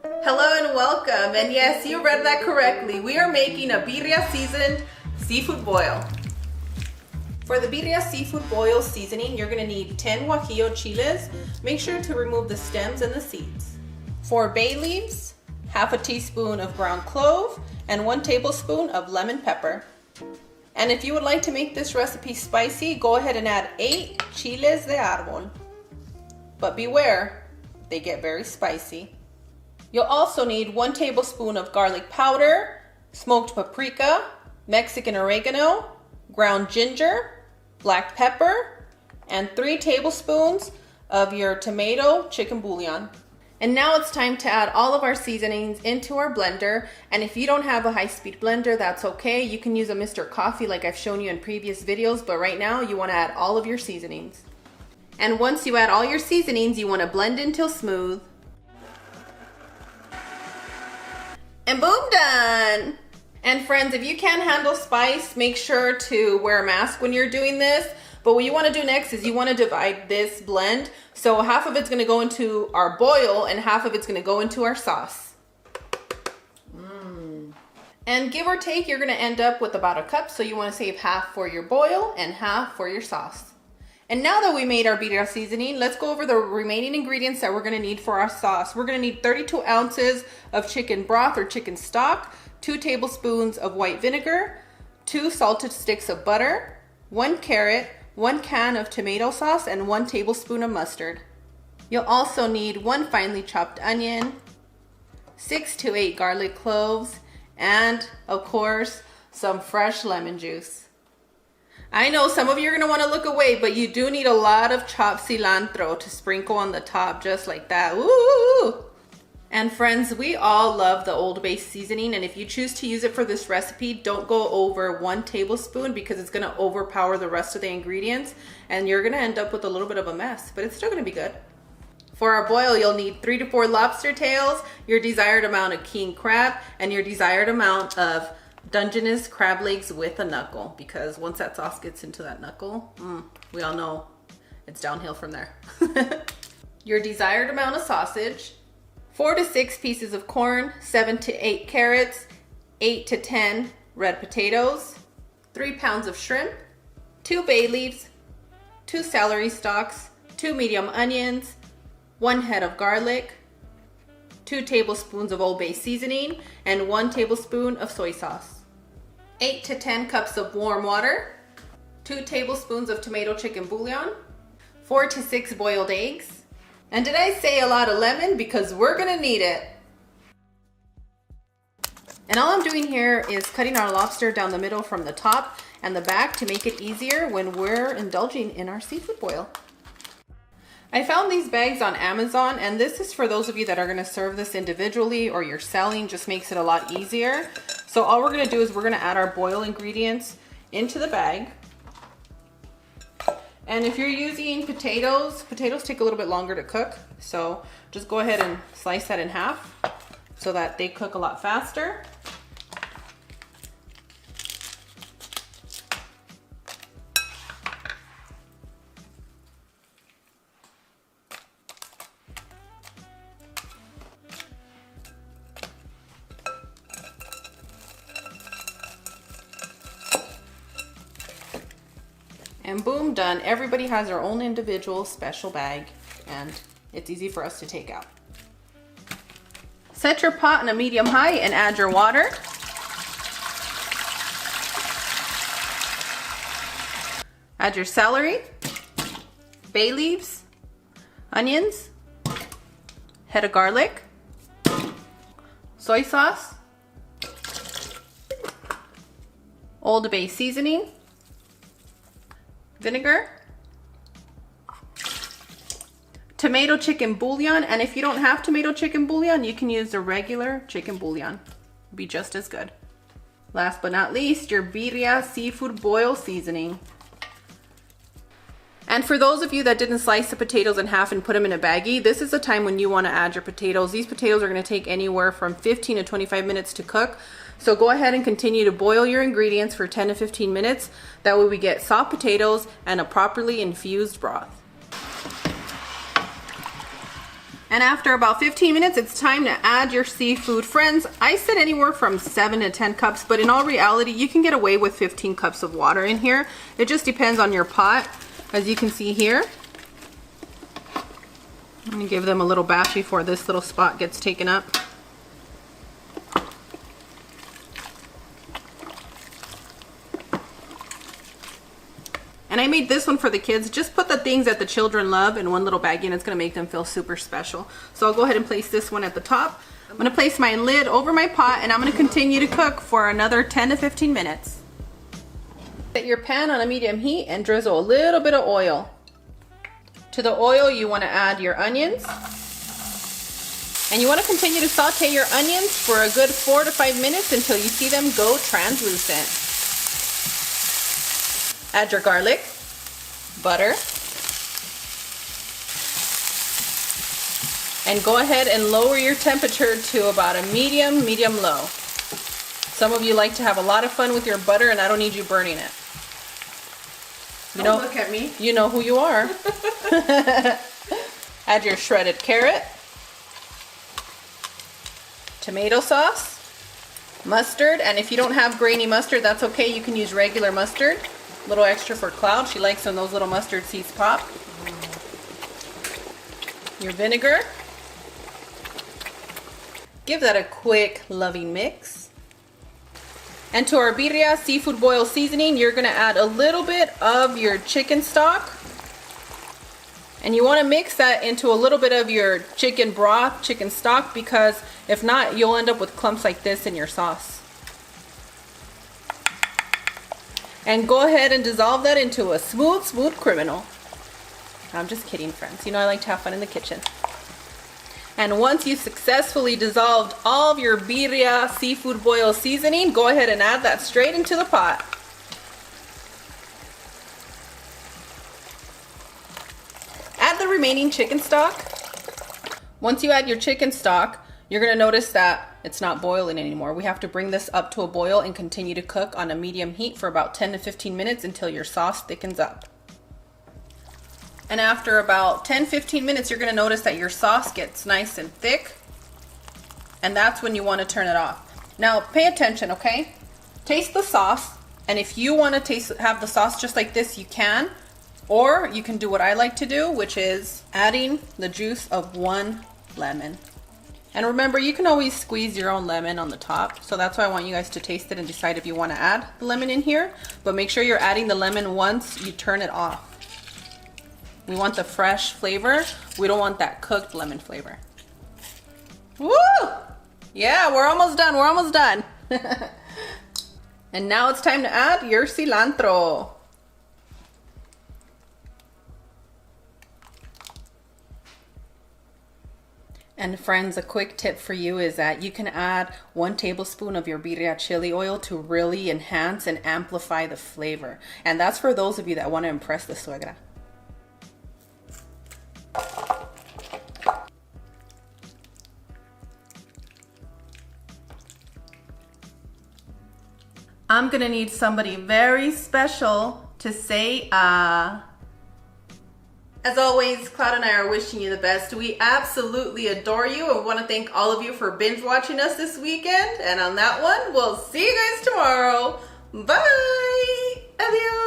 Hello and welcome, and yes, you read that correctly. We are making a birria seasoned seafood boil. For the birria seafood boil seasoning, you're gonna need 10 guajillo chiles. Make sure to remove the stems and the seeds. 4 bay leaves, half a teaspoon of ground clove, and 1 tablespoon of lemon pepper. And if you would like to make this recipe spicy, go ahead and add 8 chiles de árbol. But beware, they get very spicy. You'll also need 1 tablespoon of garlic powder, smoked paprika, Mexican oregano, ground ginger, black pepper, and 3 tablespoons of your tomato chicken bouillon. And now it's time to add all of our seasonings into our blender. And if you don't have a high-speed blender, that's okay. You can use a Mr. Coffee like I've shown you in previous videos, but right now you want to add all of your seasonings. And once you add all your seasonings, you want to blend until smooth. And boom, done! And friends, if you can't handle spice, make sure to wear a mask when you're doing this. But what you want to do next is you want to divide this blend. So half of it's going to go into our boil and half of it's going to go into our sauce. And give or take, you're going to end up with about a cup. So you want to save half for your boil and half for your sauce. And now that we made our birria seasoning, let's go over the remaining ingredients that we're going to need for our sauce. We're going to need 32 ounces of chicken broth or chicken stock, 2 tablespoons of white vinegar, 2 salted sticks of butter, 1 carrot, 1 can of tomato sauce, and 1 tablespoon of mustard. You'll also need 1 finely chopped onion, 6 to 8 garlic cloves, and of course, some fresh lemon juice. I know some of you are going to want to look away, but you do need a lot of chopped cilantro to sprinkle on the top just like that. Ooh! And friends, we all love the Old Bay seasoning, and if you choose to use it for this recipe, don't go over 1 tablespoon because it's going to overpower the rest of the ingredients and you're going to end up with a little bit of a mess, but it's still going to be good. For our boil, you'll need 3 to 4 lobster tails, your desired amount of king crab, and your desired amount of Dungeness crab legs with a knuckle, because once that sauce gets into that knuckle, we all know it's downhill from there. Your desired amount of sausage, 4 to 6 pieces of corn, 7 to 8 carrots, 8 to 10 red potatoes, 3 pounds of shrimp, 2 bay leaves, 2 celery stalks, 2 medium onions, 1 head of garlic, 2 tablespoons of Old Bay seasoning, and 1 tablespoon of soy sauce. 8 to 10 cups of warm water, 2 tablespoons of tomato chicken bouillon, 4 to 6 boiled eggs. And did I say a lot of lemon? Because we're gonna need it. And all I'm doing here is cutting our lobster down the middle from the top and the back to make it easier when we're indulging in our seafood boil. I found these bags on Amazon, and this is for those of you that are gonna serve this individually or you're selling, just makes it a lot easier. So all we're gonna do is we're gonna add our boil ingredients into the bag. And if you're using potatoes take a little bit longer to cook. So just go ahead and slice that in half so that they cook a lot faster. And boom, done. Everybody has their own individual special bag, and it's easy for us to take out. Set your pot on a medium high and add your water. Add your celery, bay leaves, onions, head of garlic, soy sauce, Old Bay seasoning, vinegar, tomato chicken bouillon, and if you don't have tomato chicken bouillon, you can use the regular chicken bouillon. It'll be just as good. Last but not least, your birria seafood boil seasoning. And for those of you that didn't slice the potatoes in half and put them in a baggie, this is the time when you want to add your potatoes. These potatoes are going to take anywhere from 15 to 25 minutes to cook. So go ahead and continue to boil your ingredients for 10 to 15 minutes. That way we get soft potatoes and a properly infused broth. And after about 15 minutes, it's time to add your seafood. Friends, I said anywhere from 7 to 10 cups, but in all reality, you can get away with 15 cups of water in here. It just depends on your pot, as you can see here. I'm gonna give them a little bath before this little spot gets taken up. And I made this one for the kids. Just put the things that the children love in one little baggie and it's gonna make them feel super special. So I'll go ahead and place this one at the top. I'm gonna place my lid over my pot and I'm gonna continue to cook for another 10 to 15 minutes. Set your pan on a medium heat and drizzle a little bit of oil. To the oil, you wanna add your onions. And you wanna continue to saute your onions for a good 4 to 5 minutes until you see them go translucent. Add your garlic, butter, and go ahead and lower your temperature to about a medium low. Some of you like to have a lot of fun with your butter and I don't need you burning it. Don't look at me. You know who you are. Add your shredded carrot, tomato sauce, mustard, and if you don't have grainy mustard, that's okay. You can use regular mustard. A little extra for Cloud. She likes when those little mustard seeds pop. Your vinegar. Give that a quick loving mix. And to our birria seafood boil seasoning, you're going to add a little bit of your chicken stock. And you want to mix that into a little bit of your chicken broth, chicken stock, because if not, you'll end up with clumps like this in your sauce. And go ahead and dissolve that into a smooth criminal. I'm just kidding, friends. You know I like to have fun in the kitchen. And once you've successfully dissolved all of your birria seafood boil seasoning, go ahead and add that straight into the pot. Add the remaining chicken stock. Once you add your chicken stock, you're going to notice that it's not boiling anymore. We have to bring this up to a boil and continue to cook on a medium heat for about 10 to 15 minutes until your sauce thickens up. And after about 10-15 minutes, you're going to notice that your sauce gets nice and thick. And that's when you want to turn it off. Now pay attention, okay? Taste the sauce. And if you want to have the sauce just like this, you can. Or you can do what I like to do, which is adding the juice of 1 lemon. And remember, you can always squeeze your own lemon on the top. So that's why I want you guys to taste it and decide if you want to add the lemon in here. But make sure you're adding the lemon once you turn it off. We want the fresh flavor. We don't want that cooked lemon flavor. Woo! Yeah, we're almost done. We're almost done. And now it's time to add your cilantro. And friends, a quick tip for you is that you can add 1 tablespoon of your birria chili oil to really enhance and amplify the flavor. And that's for those of you that want to impress the suegra. I'm gonna need somebody very special to say As always, Cloud and I are wishing you the best. We absolutely adore you and want to thank all of you for binge watching us this weekend. And on that one, we'll see you guys tomorrow. Bye! Adios!